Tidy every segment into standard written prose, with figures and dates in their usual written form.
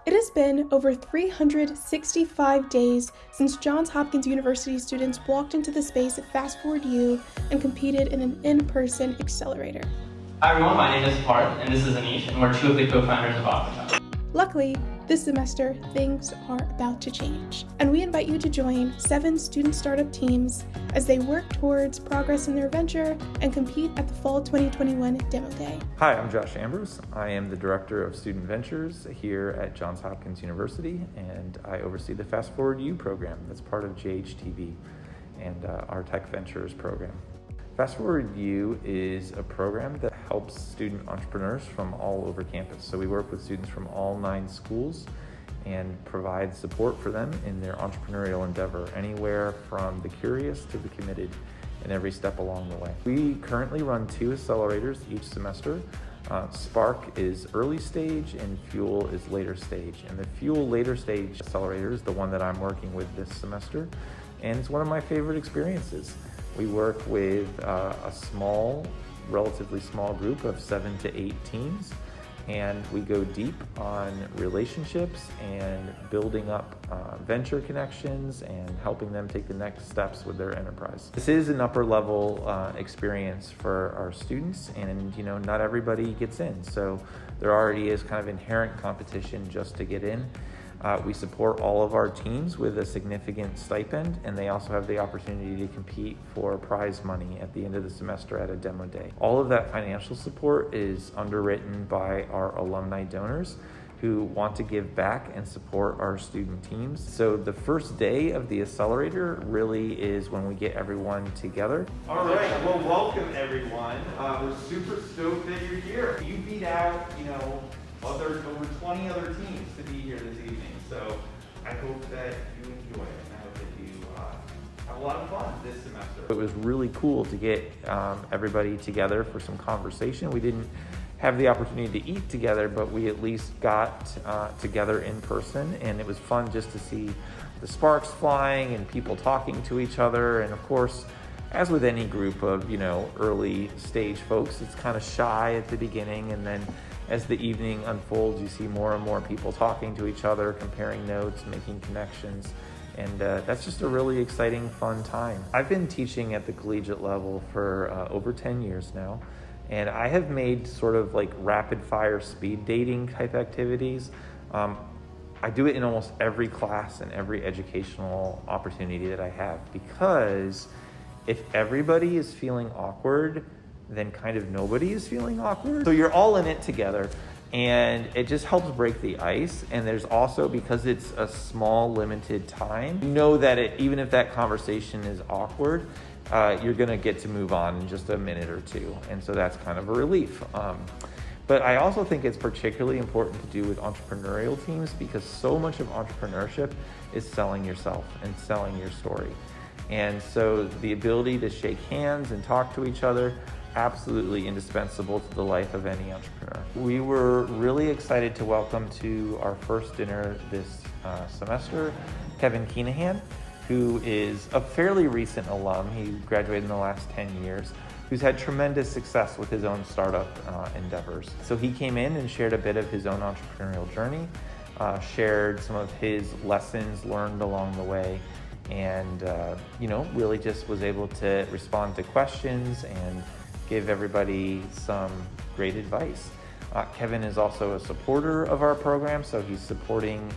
It has been over 365 days since Johns Hopkins University students walked into the space at FastForward U and competed in an in-person accelerator. Hi everyone, my name is COHORT and this is Denise, and we're two of the co-founders of Entrepreneurship. Luckily, this semester, things are about to change, and we invite you to join 7 student startup teams as they work towards progress in their venture and compete at the Fall 2021 Demo Day. Hi, I'm Josh Ambers. I am the Director of Student Ventures here at Johns Hopkins University, and I oversee the FastForward U program that's part of JHTV and our Tech Ventures program. FastForward U is a program that helps student entrepreneurs from all over campus. So we work with students from all 9 schools and provide support for them in their entrepreneurial endeavor, anywhere from the curious to the committed and every step along the way. We currently run 2 accelerators each semester. Spark is early stage and Fuel is later stage. And the Fuel later stage accelerator is the one that I'm working with this semester, and it's one of my favorite experiences. We work with a relatively small group of 7 to 8 teams, and we go deep on relationships and building up venture connections and helping them take the next steps with their enterprise. This is an upper level experience for our students, and not everybody gets in, so there already is kind of inherent competition just to get in. We support all of our teams with a significant stipend, and they also have the opportunity to compete for prize money at the end of the semester at a demo day. All of that financial support is underwritten by our alumni donors who want to give back and support our student teams. So the first day of the accelerator really is when we get everyone together. All right, well, welcome everyone. We're super stoked that you're here. You beat out, over 20 other teams to be here this evening. So I hope that you enjoy it, and I hope that you have a lot of fun this semester. It was really cool to get everybody together for some conversation. We didn't have the opportunity to eat together, but we at least got together in person, and it was fun just to see the sparks flying and people talking to each other. And of course, as with any group of early stage folks, it's kind of shy at the beginning, and then as the evening unfolds, you see more and more people talking to each other, comparing notes, making connections, and that's just a really exciting, fun time. I've been teaching at the collegiate level for over 10 years now, and I have made sort of like rapid fire speed dating type activities. I do it in almost every class and every educational opportunity that I have, because if everybody is feeling awkward, then kind of nobody is feeling awkward. So you're all in it together, and it just helps break the ice. And there's also, because it's a small, limited time, that even if that conversation is awkward, you're gonna get to move on in just a minute or two. And so that's kind of a relief. But I also think it's particularly important to do with entrepreneurial teams, because so much of entrepreneurship is selling yourself and selling your story. And so the ability to shake hands and talk to each other, absolutely indispensable to the life of any entrepreneur. We were really excited to welcome to our first dinner this semester Kevin Keenahan, who is a fairly recent alum. He graduated in the last 10 years, who's had tremendous success with his own startup endeavors. So he came in and shared a bit of his own entrepreneurial journey, shared some of his lessons learned along the way, and really just was able to respond to questions and give everybody some great advice. Kevin is also a supporter of our program, so he's supporting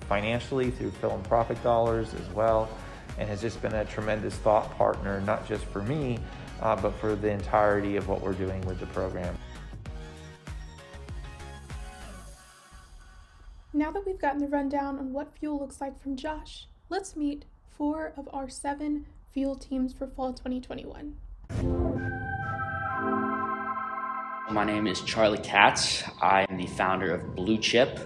financially through philanthropic dollars as well, and has just been a tremendous thought partner, not just for me, but for the entirety of what we're doing with the program. Now that we've gotten the rundown on what Fuel looks like from Josh, let's meet 4 of our 7 Fuel teams for Fall 2021. My name is Charlie Katz. I am the founder of Blue Chip,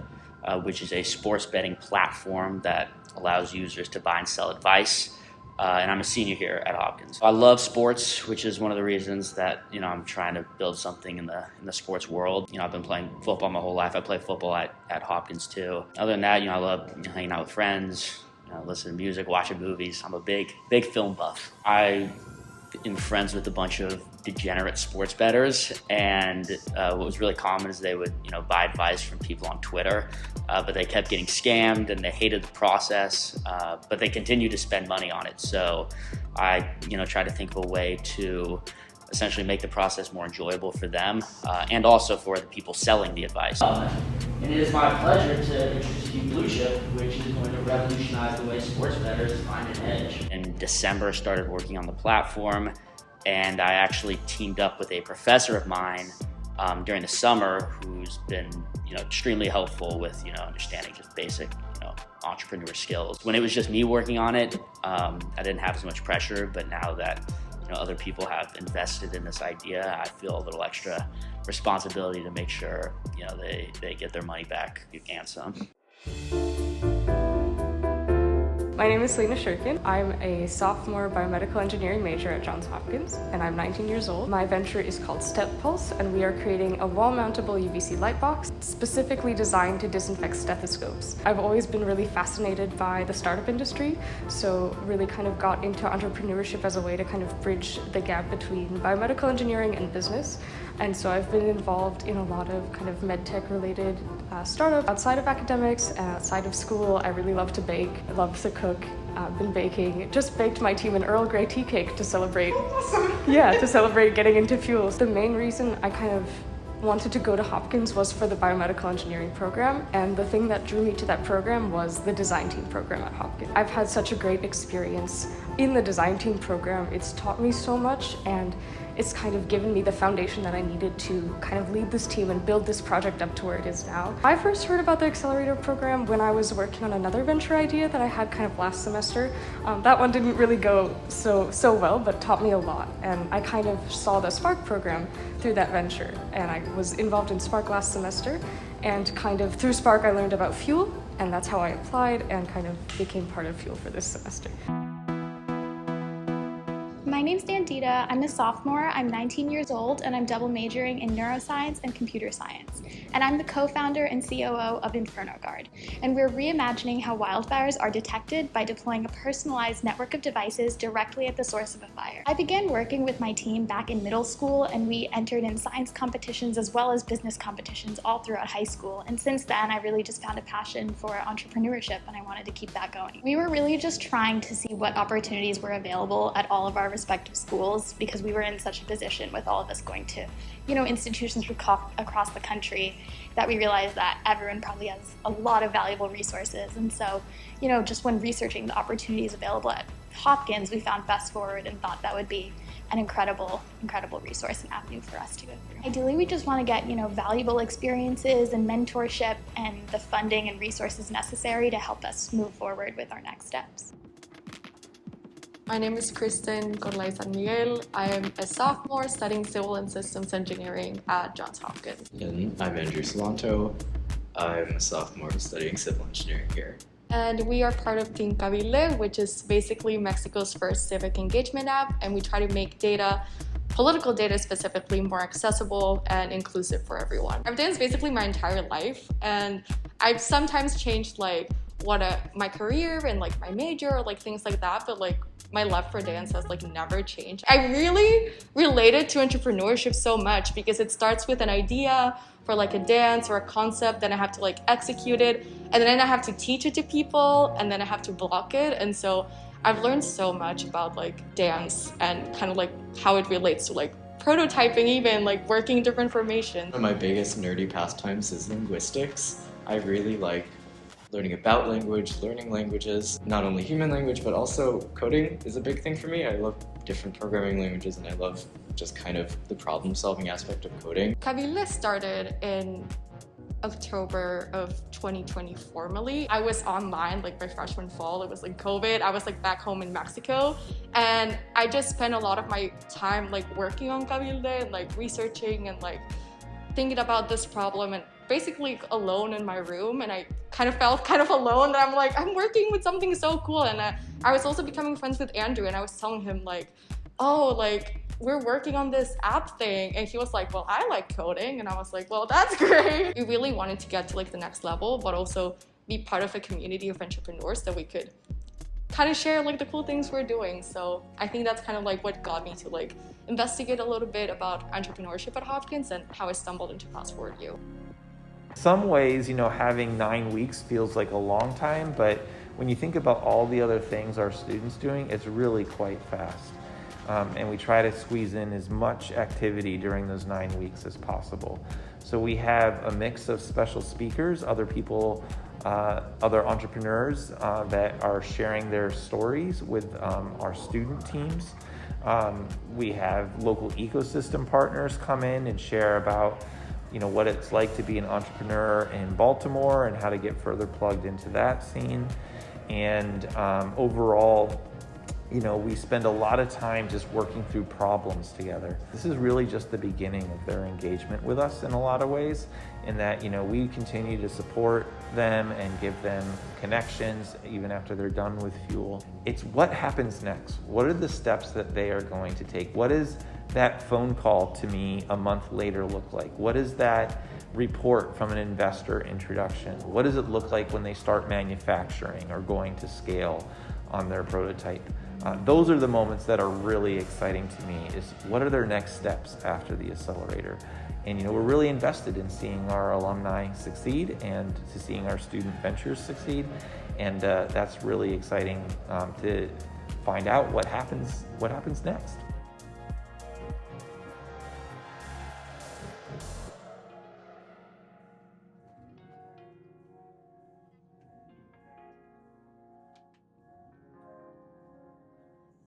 which is a sports betting platform that allows users to buy and sell advice. And I'm a senior here at Hopkins. I love sports, which is one of the reasons that I'm trying to build something in the sports world. I've been playing football my whole life. I play football at Hopkins too. Other than that, I love hanging out with friends, listening to music, watching movies. I'm a big film buff. I am friends with a bunch of degenerate sports bettors, and what was really common is they would, buy advice from people on Twitter, but they kept getting scammed and they hated the process, but they continued to spend money on it. So I, tried to think of a way to essentially make the process more enjoyable for them, and also for the people selling the advice. And it is my pleasure to introduce you to Blue Chip, which is going to revolutionize the way sports bettors find an edge. In December, I started working on the platform, and I actually teamed up with a professor of mine during the summer who's been, extremely helpful with, understanding just basic, entrepreneur skills. When it was just me working on it, I didn't have as much pressure, but now that other people have invested in this idea, I feel a little extra responsibility to make sure they get their money back and some. My name is Selena. I'm a sophomore biomedical engineering major at Johns Hopkins, and I'm 19 years old. My venture is called STETPULSE, and we are creating a wall-mountable UVC light box specifically designed to disinfect stethoscopes. I've always been really fascinated by the startup industry, so really kind of got into entrepreneurship as a way to kind of bridge the gap between biomedical engineering and business. And so I've been involved in a lot of kind of medtech related startups outside of academics, outside of school. I really love to bake. I love to cook. I've been baking. Just baked my team an Earl Grey tea cake to celebrate. Yeah, to celebrate getting into fuels. The main reason I kind of wanted to go to Hopkins was for the biomedical engineering program, and the thing that drew me to that program was the design team program at Hopkins. I've had such a great experience in the design team program. It's taught me so much, and it's kind of given me the foundation that I needed to kind of lead this team and build this project up to where it is now. I first heard about the Accelerator program when I was working on another venture idea that I had kind of last semester. That one didn't really go so well, but taught me a lot. And I kind of saw the Spark program through that venture. And I was involved in Spark last semester. And kind of through Spark, I learned about Fuel. And that's how I applied and kind of became part of Fuel for this semester. My name's Dandita. I'm a sophomore, I'm 19 years old, and I'm double majoring in neuroscience and computer science. And I'm the co-founder and COO of Inferno Guard. And we're reimagining how wildfires are detected by deploying a personalized network of devices directly at the source of a fire. I began working with my team back in middle school, and we entered in science competitions as well as business competitions all throughout high school. And since then, I really just found a passion for entrepreneurship, and I wanted to keep that going. We were really just trying to see what opportunities were available at all of our respective schools, because we were in such a position with all of us going to, institutions across the country, that we realized that everyone probably has a lot of valuable resources. And so, just when researching the opportunities available at Hopkins, we found FastForward and thought that would be an incredible resource and avenue for us to go through. Ideally, we just want to get, valuable experiences and mentorship and the funding and resources necessary to help us move forward with our next steps. My name is Kristen San Miguel. I am a sophomore studying civil and systems engineering at Johns Hopkins. And I'm Andrew Salanto. I'm a sophomore studying civil engineering here. And we are part of Team Cabile, which is basically Mexico's first civic engagement app. And we try to make political data specifically, more accessible and inclusive for everyone. I've done this basically my entire life. And I've sometimes changed my career and my major or things like that, but my love for dance has never changed. I really related to entrepreneurship so much because it starts with an idea for a dance or a concept, then I have to execute it, and then I have to teach it to people, and then I have to block it. And so I've learned so much about dance and kind of how it relates to prototyping, even working different formations. One of my biggest nerdy pastimes is linguistics. I really like learning about language, learning languages, not only human language, but also coding is a big thing for me. I love different programming languages, and I love just kind of the problem-solving aspect of coding. Cabile started in October of 2020 formally. I was online my freshman fall. It was COVID. I was back home in Mexico, and I just spent a lot of my time working on Cabile and researching and thinking about this problem, and basically alone in my room. And I kind of felt kind of alone, that I'm working with something so cool. And I was also becoming friends with Andrew, and I was telling him we're working on this app thing. And he was well, I like coding. And I was well, that's great. We really wanted to get to the next level, but also be part of a community of entrepreneurs that we could kind of share like the cool things we're doing. So I think that's kind of like what got me to like investigate a little bit about entrepreneurship at Hopkins and how I stumbled into FastForward U. Some ways, having 9 weeks feels like a long time, but when you think about all the other things our students doing, it's really quite fast. And we try to squeeze in as much activity during those 9 weeks as possible. So we have a mix of special speakers, other people, other entrepreneurs that are sharing their stories with our student teams. We have local ecosystem partners come in and share about what it's like to be an entrepreneur in Baltimore and how to get further plugged into that scene. And overall, we spend a lot of time just working through problems together. This is really just the beginning of their engagement with us in a lot of ways, in that, we continue to support them and give them connections even after they're done with Fuel. It's what happens next. What are the steps that they are going to take? What is that phone call to me a month later look like? What is that report from an investor introduction? What does it look like when they start manufacturing or going to scale on their prototype? Those are the moments that are really exciting to me, is what are their next steps after the Accelerator? And we're really invested in seeing our alumni succeed and to seeing our student ventures succeed. And that's really exciting to find out what happens next.